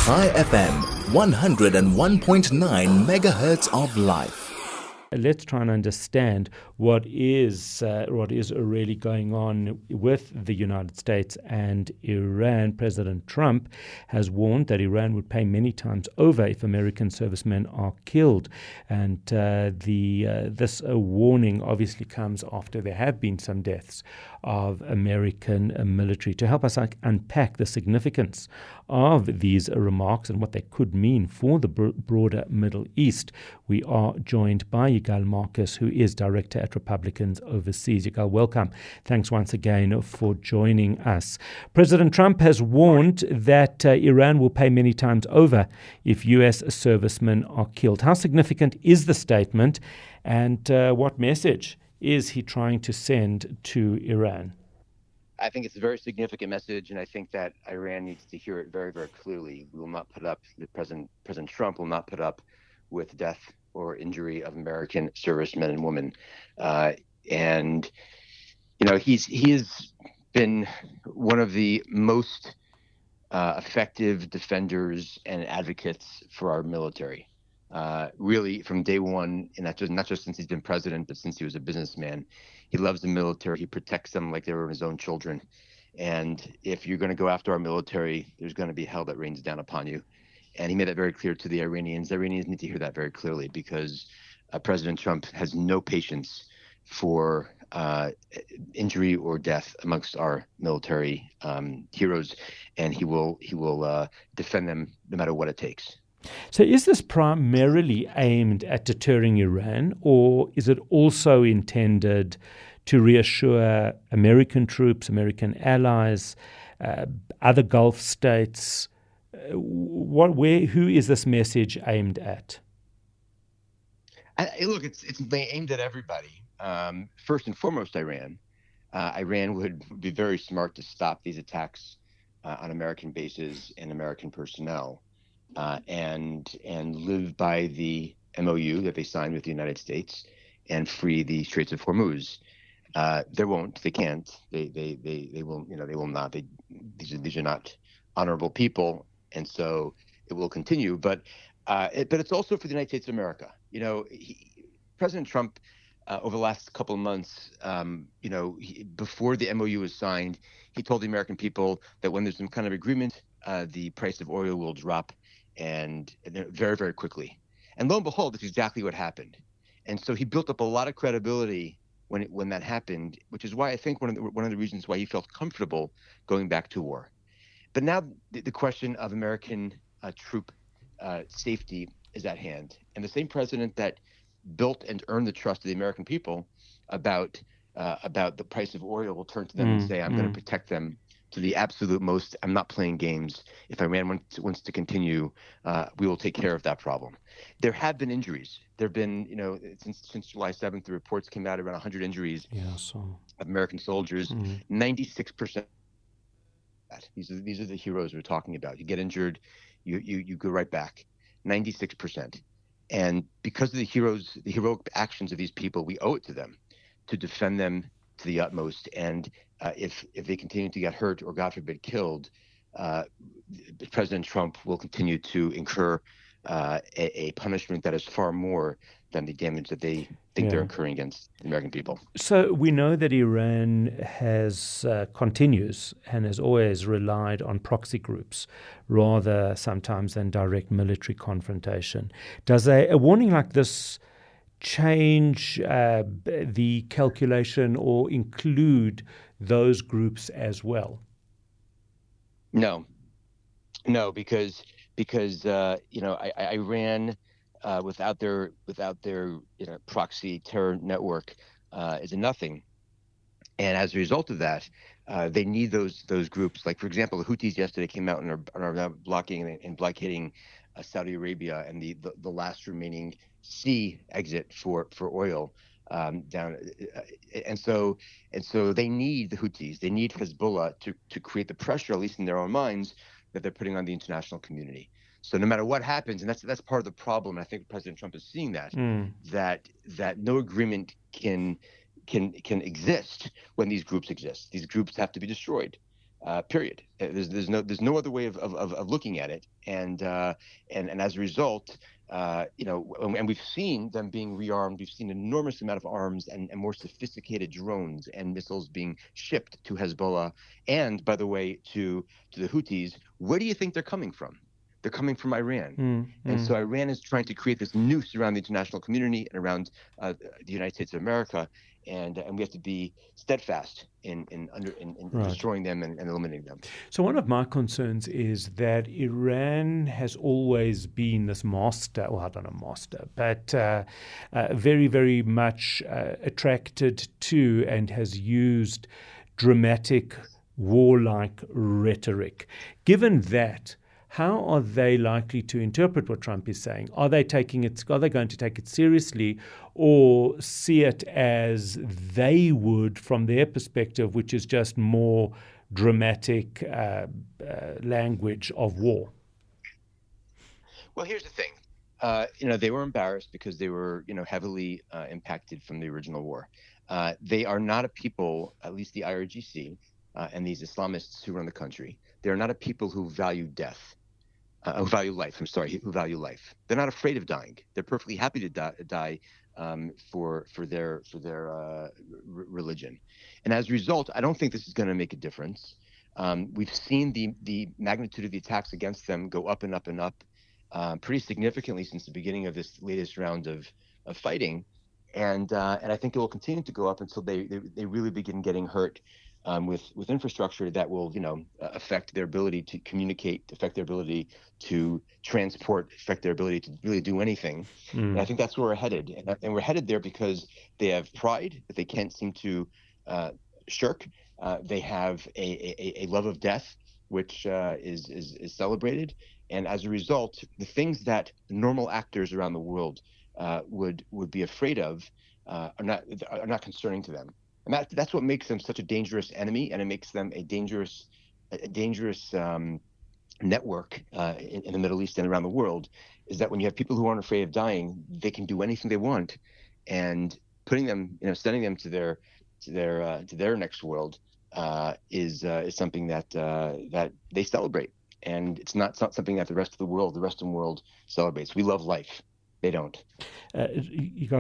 High FM, 101.9 megahertz of life. Let's try and understand what is really going on with the United States and Iran. President Trump has warned that Iran would pay many times over if American servicemen are killed, and this warning obviously comes after there have been some deaths of American military. To help us unpack the significance of these remarks and what they could mean for the broader Middle East, we are joined by Yigal Marcus, who is Director at Republicans Overseas. Yigal, welcome. Thanks once again for joining us. President Trump has warned that Iran will pay many times over if U.S. servicemen are killed. How significant is the statement, and what message is he trying to send to Iran? I think it's a very significant message, and I think that Iran needs to hear it very, very clearly. We will not put up, President Trump will not put up with death or injury of American servicemen and women. And, you know, he has been one of the most effective defenders and advocates for our military. Really, from day one, and not just since he's been president, but since he was a businessman. He loves the military. He protects them like they were his own children. And if you're going to go after our military, there's going to be hell that rains down upon you. And he made that very clear to the Iranians. The Iranians need to hear that very clearly, because President Trump has no patience for injury or death amongst our military heroes, and he will defend them no matter what it takes. So is this primarily aimed at deterring Iran, or is it also intended to reassure American troops, American allies, other Gulf states? Who is this message aimed at? Look, it's aimed at everybody. First and foremost, Iran. Iran would be very smart to stop these attacks on American bases and American personnel. And live by the MOU that they signed with the United States and free the Straits of Hormuz. They can't. They will not. These are not honorable people, and so it will continue. But it's also for the United States of America. You know, President Trump over the last couple of months, before the MOU was signed, he told the American people that when there's some kind of agreement, the price of oil will drop. And very, very quickly. And lo and behold, that's exactly what happened. And so he built up a lot of credibility when that happened, which is why I think one of the reasons why he felt comfortable going back to war. But now the question of American troop safety is at hand. And the same president that built and earned the trust of the American people about the price of oil will turn to them and say, I'm going to protect them to the absolute most. I'm not playing games. If Iran wants to continue, we will take care of that problem. There have been injuries. There have been, since July 7th, the reports came out around 100 injuries of American soldiers. 96%. These are the heroes we're talking about. You get injured, you go right back. 96%. And because of the heroic actions of these people, we owe it to them to defend them to the utmost. And if they continue to get hurt or, God forbid, killed, President Trump will continue to incur a punishment that is far more than the damage that they think they're incurring against the American people. So we know that Iran continues and has always relied on proxy groups rather sometimes than direct military confrontation. Does a warning like this change the calculation or include those groups as well? No, because Iran without their proxy terror network is a nothing, and as a result of that, they need those groups. Like, for example, the Houthis yesterday came out and are blocking and blockading Saudi Arabia and the last remaining sea exit for oil down, and so they need the Houthis, they need Hezbollah to create the pressure, at least in their own minds, that they're putting on the international community. So no matter what happens, and that's part of the problem, and I think President Trump is seeing that no agreement can exist when these groups exist. These groups have to be destroyed. period. There's no other way of looking at it, and as a result, and we've seen them being rearmed. We've seen an enormous amount of arms and more sophisticated drones and missiles being shipped to Hezbollah, and by the way, to the Houthis. Where do you think they're coming from? They're coming from Iran. And so Iran is trying to create this noose around the international community and around the United States of America, and we have to be steadfast in Right. destroying them and eliminating them. So one of my concerns is that Iran has always been this master, well, I don't know master, but very, very much attracted to and has used dramatic warlike rhetoric. Given that, how are they likely to interpret what Trump is saying? Are they going to take it seriously, or see it as they would from their perspective, which is just more dramatic language of war? Well, here's the thing. They were embarrassed because they were, heavily impacted from the original war. They are not a people, at least the IRGC and these Islamists who run the country, they are not a people who value death. Who value life. Who value life. They're not afraid of dying. They're perfectly happy to die for their religion. And as a result, I don't think this is going to make a difference. We've seen the magnitude of the attacks against them go up and up and up pretty significantly since the beginning of this latest round of fighting, and I think it will continue to go up until they really begin getting hurt. With infrastructure that will, affect their ability to communicate, affect their ability to transport, affect their ability to really do anything. And I think that's where we're headed. And we're headed there because they have pride that they can't seem to shirk. They have a love of death, which is celebrated. And as a result, the things that normal actors around the world would be afraid of are not concerning to them. And that's what makes them such a dangerous enemy, and it makes them a dangerous network in the Middle East and around the world. Is that when you have people who aren't afraid of dying, they can do anything they want, and putting them, sending them to their next world is something that they celebrate, and it's not something that the Western world celebrates. We love life. They don't.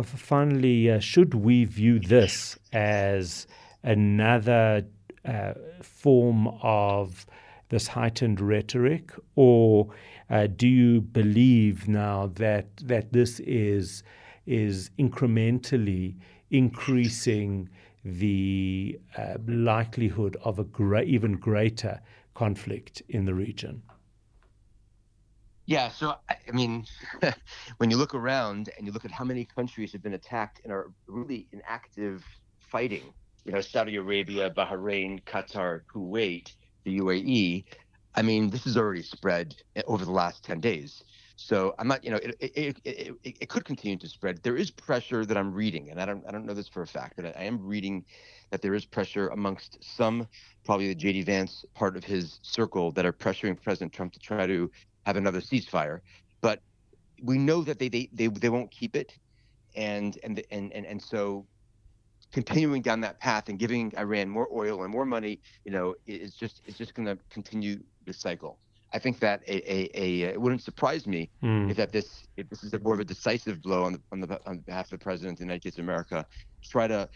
Finally, should we view this as another form of this heightened rhetoric, or do you believe now that this is incrementally increasing the likelihood of even greater conflict in the region? Yeah, so I mean, when you look around and you look at how many countries have been attacked and are really in active fighting, Saudi Arabia, Bahrain, Qatar, Kuwait, the UAE, I mean, this has already spread over the last 10 days. So I'm not, it could continue to spread. There is pressure that I'm reading, and I don't know this for a fact, but I am reading that there is pressure amongst some, probably the J.D. Vance part of his circle, that are pressuring President Trump to try to have another ceasefire. But we know that they won't keep it, and so continuing down that path and giving Iran more oil and more money, is just going to continue this cycle. I think that it wouldn't surprise me if this is more of a decisive blow on behalf of the President of the United States of America, try to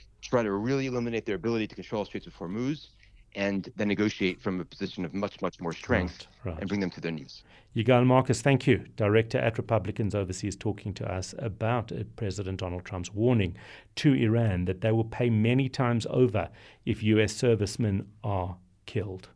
really eliminate their ability to control the Straits of Hormuz, and then negotiate from a position of much, much more strength, right. And bring them to their knees. Yigal Marcus, thank you. Director at Republicans Overseas, talking to us about President Donald Trump's warning to Iran that they will pay many times over if U.S. servicemen are killed.